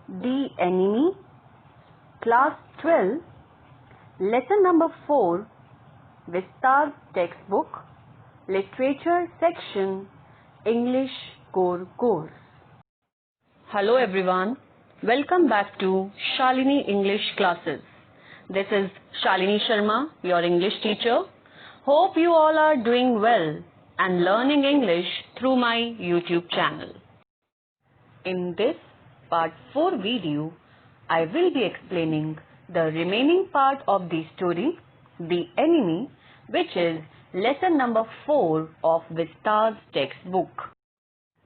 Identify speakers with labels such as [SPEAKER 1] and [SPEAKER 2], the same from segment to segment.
[SPEAKER 1] The Enemy, Class 12, Lesson number 4, Vistas Textbook, Literature Section, English Core Course. Hello everyone, welcome back to Shalini English Classes. This is Shalini Sharma, your English teacher. Hope you all are doing well and learning English through my YouTube channel. In this Part 4 video, I will be explaining the remaining part of the story, The Enemy, which is lesson number 4 of Vistas Textbook.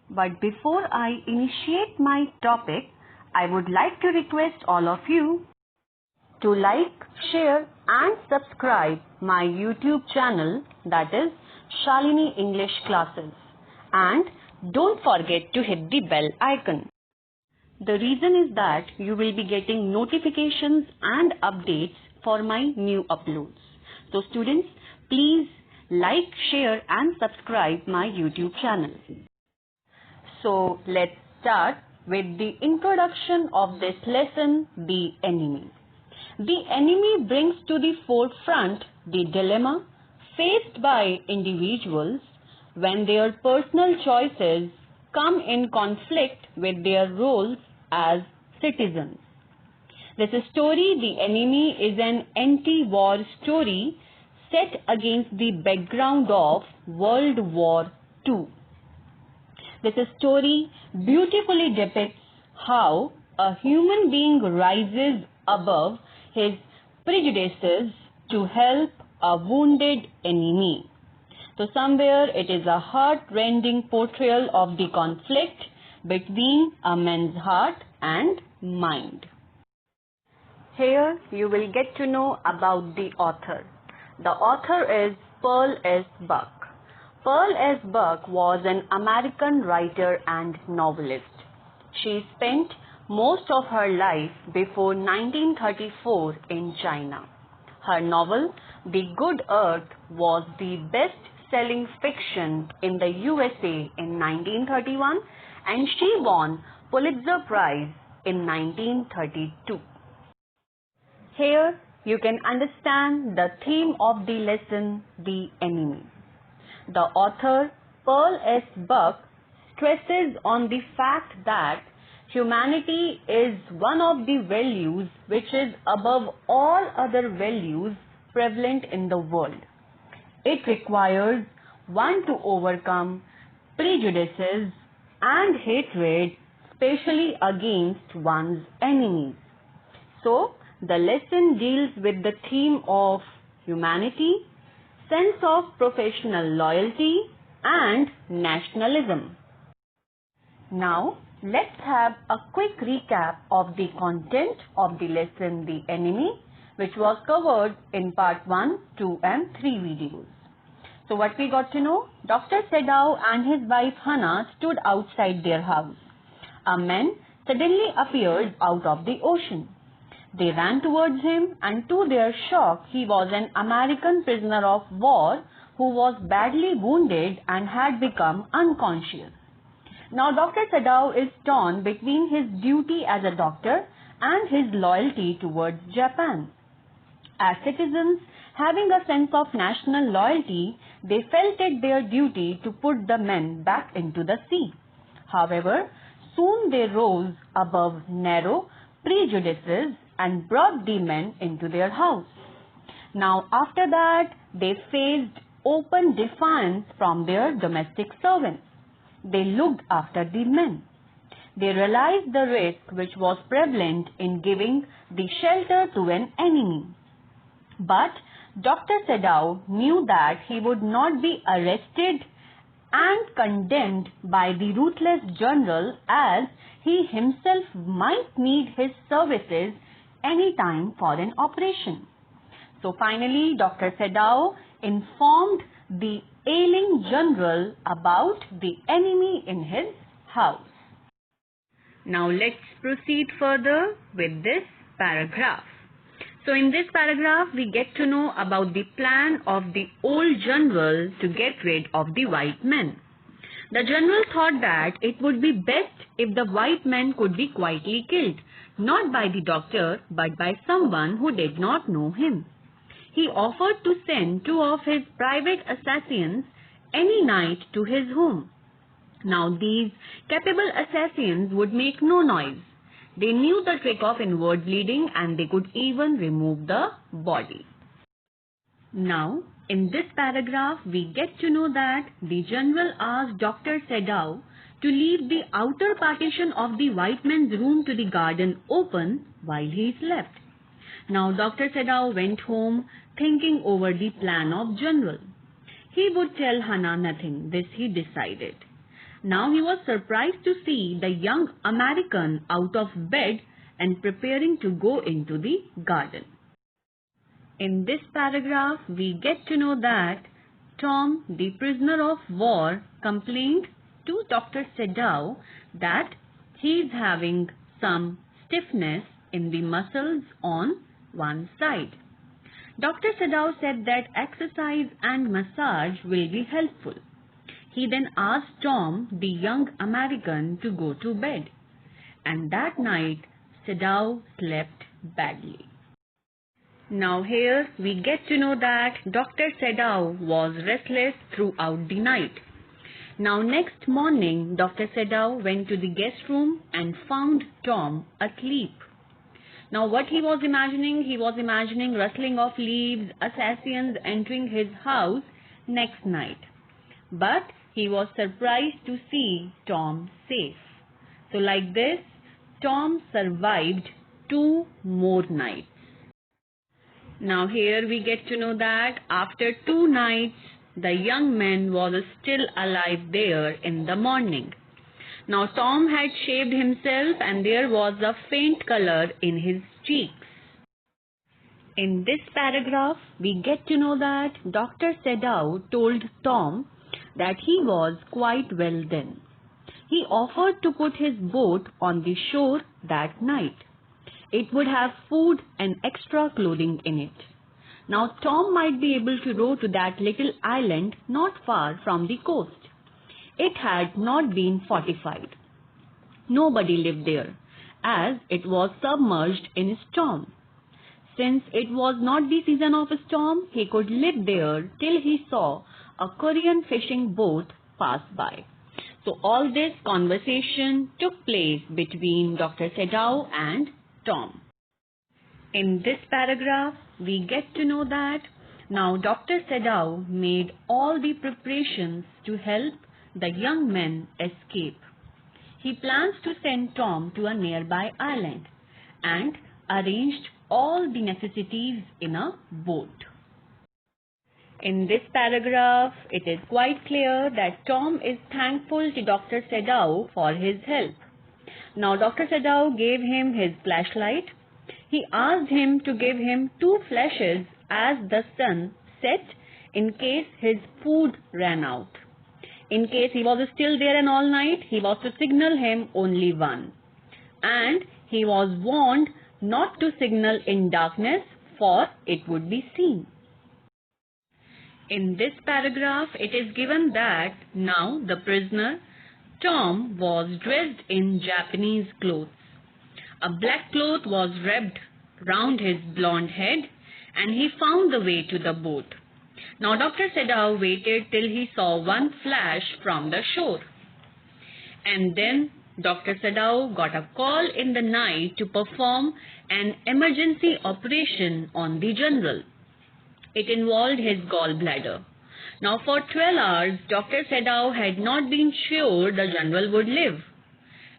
[SPEAKER 1] But before I initiate my topic, I would like to request all of you to like, share and subscribe my YouTube channel, that is Shalini English Classes, and don't forget to hit the bell icon. The reason is that you will be getting notifications and updates for my new uploads. So students, please like, share and subscribe my YouTube channel. So let's start with the introduction of this lesson, The Enemy. The enemy brings to the forefront the dilemma faced by individuals when their personal choices come in conflict with their roles as citizens. This story, The Enemy, is an anti-war story set against the background of World War II. This story beautifully depicts how a human being rises above his prejudices to help a wounded enemy. So somewhere it is a heart-rending portrayal of the conflict between a man's heart and mind. Here you will get to know about the author. The author is Pearl S. Buck. Pearl S. Buck was an American writer and novelist. She spent most of her life before 1934 in China. Her novel, The Good Earth, was the best-selling fiction in the USA in 1931 and she won Pulitzer Prize in 1932. Here you can understand the theme of the lesson, The Enemy. The author, Pearl S. Buck, stresses on the fact that humanity is one of the values which is above all other values prevalent in the world. It requires one to overcome prejudices and hatred, especially against one's enemies. So, the lesson deals with the theme of humanity, sense of professional loyalty and nationalism. Now, let's have a quick recap of the content of the lesson The Enemy, which was covered in part 1, 2 and 3 videos. So what we got to know? Dr. Sedao and his wife Hannah stood outside their house. A man suddenly appeared out of the ocean. They ran towards him and to their shock he was an American prisoner of war who was badly wounded and had become unconscious. Now Dr. Sedao is torn between his duty as a doctor and his loyalty towards Japan. As citizens having a sense of national loyalty, they felt it their duty to put the men back into the sea. However, soon they rose above narrow prejudices and brought the men into their house. Now after that, they faced open defiance from their domestic servants. They looked after the men. They realized the risk which was prevalent in giving the shelter to an enemy. But Dr. Sedao knew that he would not be arrested and condemned by the ruthless general as he himself might need his services any time for an operation. So finally, Dr. Sedao informed the ailing general about the enemy in his house. Now let's proceed further with this paragraph. So in this paragraph, we get to know about the plan of the old general to get rid of the white men. The general thought that it would be best if the white man could be quietly killed, not by the doctor but by someone who did not know him. He offered to send 2 of his private assassins any night to his home. Now these capable assassins would make no noise. They knew the trick of inward bleeding and they could even remove the body. Now, in this paragraph, we get to know that the general asked Dr. Sedao to leave the outer partition of the white man's room to the garden open while he slept. Now, Dr. Sedao went home thinking over the plan of general. He would tell Hannah nothing, this he decided. Now he was surprised to see the young American out of bed and preparing to go into the garden. In this paragraph, we get to know that Tom, the prisoner of war, complained to Dr. Sedao that he is having some stiffness in the muscles on one side. Dr. Sedao said that exercise and massage will be helpful. He then asked Tom, the young American, to go to bed. And that night, Sedao slept badly. Now here we get to know that Dr. Sedao was restless throughout the night. Now next morning, Dr. Sedao went to the guest room and found Tom asleep. Now what he was imagining rustling of leaves, assassins entering his house next night. But he was surprised to see Tom safe. So like this, Tom survived 2 more nights. Now here we get to know that after 2 nights, the young man was still alive there in the morning. Now Tom had shaved himself and there was a faint color in his cheeks. In this paragraph, we get to know that Dr. Sedao told Tom that he was quite well then. He offered to put his boat on the shore that night. It would have food and extra clothing in it. Now Tom might be able to row to that little island not far from the coast. It had not been fortified. Nobody lived there, as it was submerged in a storm. Since it was not the season of a storm, he could live there till he saw a Korean fishing boat pass by. So all this conversation took place between Dr. Sedao and Tom. In this paragraph, we get to know that now Dr. Sedao made all the preparations to help the young men escape. He plans to send Tom to a nearby island and arranged all the necessities in a boat. In this paragraph, it is quite clear that Tom is thankful to Dr. Sedao for his help. Now Dr. Sedao gave him his flashlight. He asked him to give him 2 flashes as the sun set in case his food ran out. In case he was still there and all night, he was to signal him only one. And he was warned not to signal in darkness, for it would be seen. In this paragraph, it is given that now the prisoner, Tom, was dressed in Japanese clothes. A black cloth was wrapped round his blonde head and he found the way to the boat. Now Dr. Sedao waited till he saw one flash from the shore. And then Dr. Sedao got a call in the night to perform an emergency operation on the general. It involved his gallbladder. Now for 12 hours, Dr. Sedao had not been sure the general would live.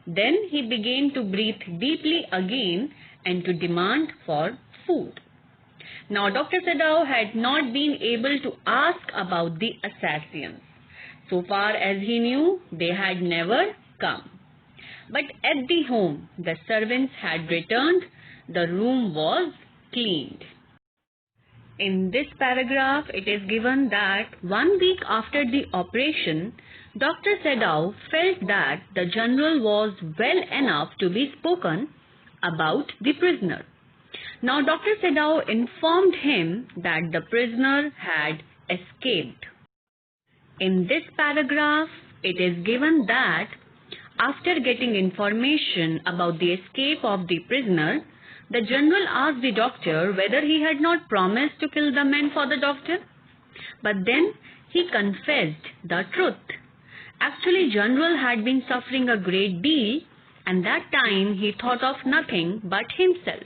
[SPEAKER 1] Then he began to breathe deeply again and to demand for food. Now Dr. Sedao had not been able to ask about the assassins. So far as he knew, they had never come. But at the home, the servants had returned. The room was cleaned. In this paragraph, it is given that 1 week after the operation, Dr. Sedao felt that the general was well enough to be spoken about the prisoner. Now Dr. Sedao informed him that the prisoner had escaped. In this paragraph, it is given that after getting information about the escape of the prisoner, the general asked the doctor whether he had not promised to kill the men for the doctor. But then he confessed the truth. Actually, general had been suffering a great deal, and that time he thought of nothing but himself,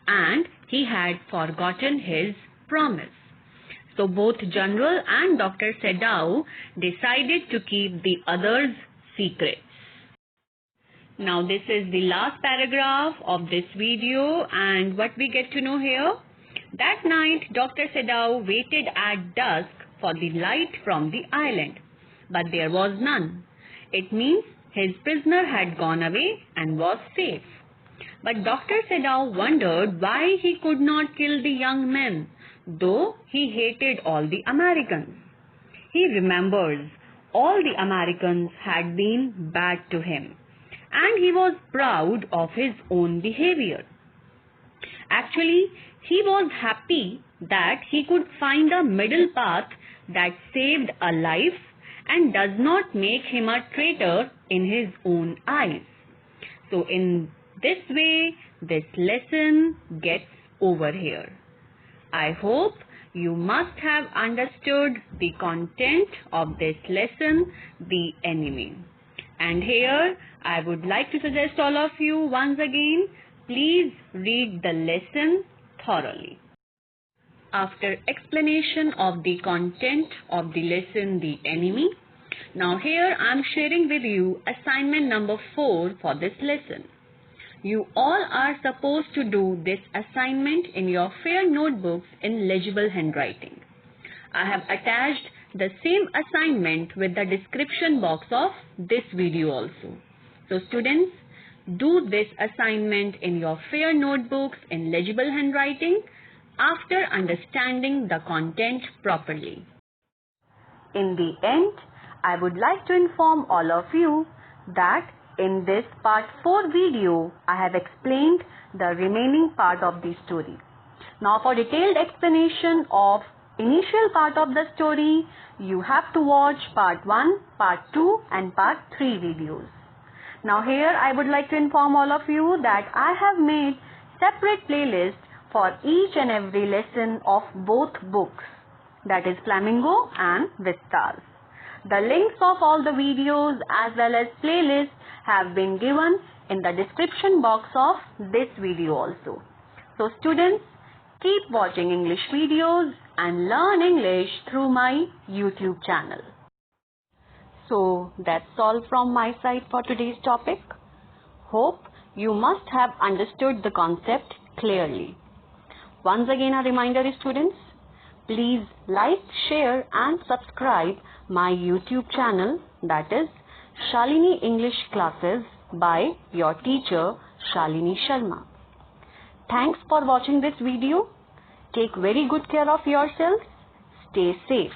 [SPEAKER 1] and he had forgotten his promise. So both general and Dr. Sedau decided to keep the others' secrets. Now this is the last paragraph of this video, and what we get to know here, that night Dr. Sedau waited at dusk for the light from the island, but there was none. It means his prisoner had gone away and was safe. But Dr. Sedau wondered why he could not kill the young men, though he hated all the Americans. He remembers all the Americans had been bad to him, and he was proud of his own behavior. Actually, he was happy that he could find a middle path that saved a life and does not make him a traitor in his own eyes. So in this way, this lesson gets over here. I hope you must have understood the content of this lesson, The Enemy. And here, I would like to suggest all of you once again, please read the lesson thoroughly. After explanation of the content of the lesson, The Enemy, now here I am sharing with you assignment number 4 for this lesson. You all are supposed to do this assignment in your fair notebooks in legible handwriting. I have attached the same assignment with the description box of this video also. So students, do this assignment in your fair notebooks in legible handwriting after understanding the content properly. In the end, I would like to inform all of you that in this part 4 video, I have explained the remaining part of the story. Now for detailed explanation of initial part of the story, you have to watch part 1, part 2 and part 3 videos. Now here I would like to inform all of you that I have made separate playlists for each and every lesson of both books, that is Flamingo and Vistas. The links of all the videos as well as playlists have been given in the description box of this video also. So students, keep watching English videos and learn English through my YouTube channel. So that's all from my side for today's topic. Hope you must have understood the concept clearly. Once again a reminder, students, please like, share and subscribe my YouTube channel, that is Shalini English Classes by your teacher Shalini Sharma. Thanks for watching this video. Take very good care of yourselves. Stay safe.